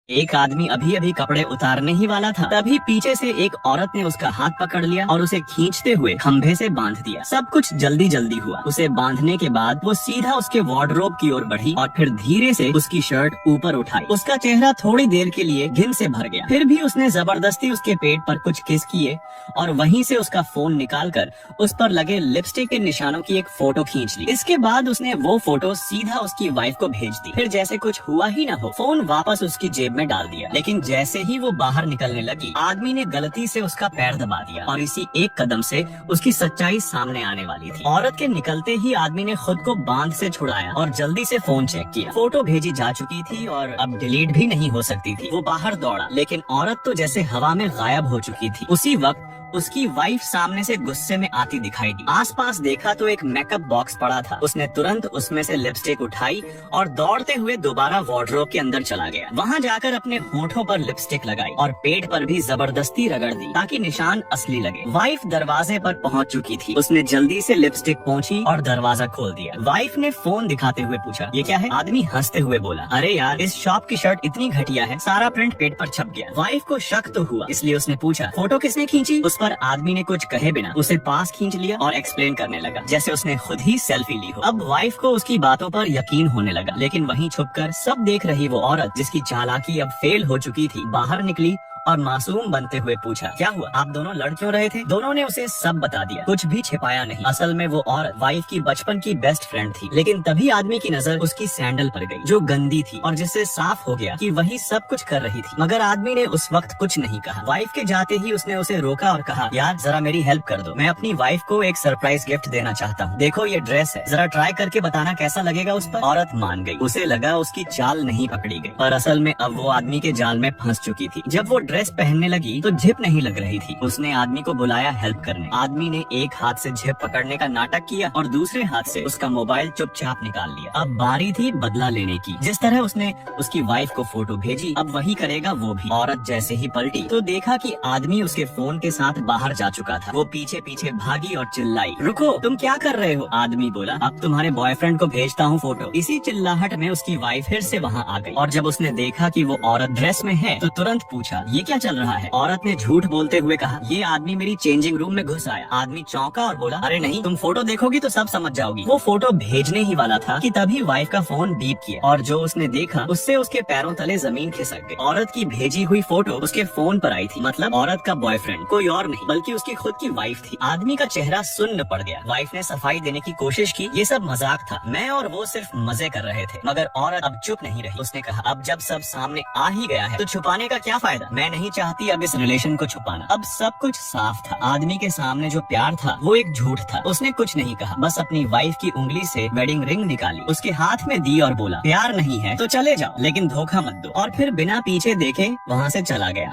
एक आदमी अभी अभी कपड़े उतारने ही वाला था, तभी पीछे से एक औरत ने उसका हाथ पकड़ लिया और उसे खींचते हुए खंभे से बांध दिया। सब कुछ जल्दी जल्दी हुआ। उसे बांधने के बाद वो सीधा उसके वार्डरोब की ओर बढ़ी और फिर धीरे से उसकी शर्ट ऊपर उठाई। उसका चेहरा थोड़ी देर के लिए घिन से भर गया। फिर भी उसने जबरदस्ती उसके पेट पर कुछ किस किए और वहीं से उसका फोन निकालकर उस पर लगे लिपस्टिक के निशानों की एक फोटो खींच ली। इसके बाद उसने वो फोटो सीधा उसकी वाइफ को भेज दी। फिर जैसे कुछ हुआ ही न हो, फोन वापस उसकी जेब में डाल दिया। लेकिन जैसे ही वो बाहर निकलने लगी, आदमी ने गलती से उसका पैर दबा दिया और इसी एक कदम से उसकी सच्चाई सामने आने वाली थी। औरत के निकलते ही आदमी ने खुद को बांध से छुड़ाया और जल्दी से फोन चेक किया। फोटो भेजी जा चुकी थी और अब डिलीट भी नहीं हो सकती थी। वो बाहर दौड़ा, लेकिन औरत तो जैसे हवा में गायब हो चुकी थी। उसी वक्त उसकी वाइफ सामने से गुस्से में आती दिखाई दी। आसपास देखा तो एक मेकअप बॉक्स पड़ा था। उसने तुरंत उसमें से लिपस्टिक उठाई और दौड़ते हुए दोबारा वार्डरोब के अंदर चला गया। वहां जाकर अपने होठों पर लिपस्टिक लगाई और पेट पर भी जबरदस्ती रगड़ दी ताकि निशान असली लगे। वाइफ दरवाजे पर पहुंच चुकी थी। उसने जल्दी से लिपस्टिक पोंछी और दरवाजा खोल दिया। वाइफ ने फोन दिखाते हुए पूछा, ये क्या है? आदमी हंसते हुए बोला, अरे यार, इस शॉप की शर्ट इतनी घटिया है, सारा प्रिंट पेट पर छप गया। वाइफ को शक तो हुआ, इसलिए उसने पूछा, फोटो किसने खींची? उस पर आदमी ने कुछ कहे बिना उसे पास खींच लिया और एक्सप्लेन करने लगा जैसे उसने खुद ही सेल्फी ली हो। अब वाइफ को उसकी बातों पर यकीन होने लगा, लेकिन वहीं छुपकर सब देख रही वो औरत, जिसकी चालाकी अब फेल हो चुकी थी, बाहर निकली और मासूम बनते हुए पूछा, क्या हुआ? आप दोनों लड़ क्यों रहे थे? दोनों ने उसे सब बता दिया, कुछ भी छिपाया नहीं। असल में वो औरत वाइफ की बचपन की बेस्ट फ्रेंड थी। लेकिन तभी आदमी की नजर उसकी सैंडल पर गई, जो गंदी थी और जिससे साफ हो गया कि वही सब कुछ कर रही थी। मगर आदमी ने उस वक्त कुछ नहीं कहा। वाइफ के जाते ही उसने उसे रोका और कहा, यार जरा मेरी हेल्प कर दो, मैं अपनी वाइफ को एक सरप्राइज गिफ्ट देना चाहता हूँ। देखो ये ड्रेस है, जरा ट्राई करके बताना कैसा लगेगा उस पर। औरत मान गई। उसे लगा उसकी चाल नहीं पकड़ी गई, पर असल में अब वो आदमी के जाल में फंस चुकी थी। जब वो ड्रेस पहनने लगी तो झिप नहीं लग रही थी। उसने आदमी को बुलाया हेल्प करने। आदमी ने एक हाथ से झिप पकड़ने का नाटक किया और दूसरे हाथ से उसका मोबाइल चुपचाप निकाल लिया। अब बारी थी बदला लेने की। जिस तरह उसने उसकी वाइफ को फोटो भेजी, अब वही करेगा वो भी। औरत जैसे ही पलटी तो देखा कि आदमी उसके फोन के साथ बाहर जा चुका था। वो पीछे पीछे भागी और चिल्लाई, रुको, तुम क्या कर रहे हो? आदमी बोला, अब तुम्हारे बॉयफ्रेंड को भेजता हूँ फोटो। इसी चिल्लाहट में उसकी वाइफ फिर से वहाँ आ गई और जब उसने देखा कि वो औरत ड्रेस में है तो तुरंत पूछा, ये क्या चल रहा है? औरत ने झूठ बोलते हुए कहा, ये आदमी मेरी चेंजिंग रूम में घुस आया। आदमी चौंका और बोला, अरे नहीं, तुम फोटो देखोगी तो सब समझ जाओगी। वो फोटो भेजने ही वाला था कि तभी वाइफ का फोन बीप किया और जो उसने देखा उससे उसके पैरों तले जमीन खिसक गई। औरत की भेजी हुई फोटो उसके फोन पर आई थी। मतलब औरत का बॉयफ्रेंड कोई और नहीं बल्कि उसकी खुद की वाइफ थी। आदमी का चेहरा सुन्न पड़ गया। वाइफ ने सफाई देने की कोशिश की, ये सब मजाक था, मैं और वो सिर्फ मजे कर रहे थे। मगर औरत अब चुप नहीं रही। उसने कहा, अब जब सब सामने आ ही गया है तो छुपाने का क्या फायदा? मैं नहीं चाहती अब इस रिलेशन को छुपाना। अब सब कुछ साफ था। आदमी के सामने जो प्यार था वो एक झूठ था। उसने कुछ नहीं कहा, बस अपनी वाइफ की उंगली से वेडिंग रिंग निकाली, उसके हाथ में दी और बोला, प्यार नहीं है तो चले जाओ, लेकिन धोखा मत दो। और फिर बिना पीछे देखे वहाँ से चला गया।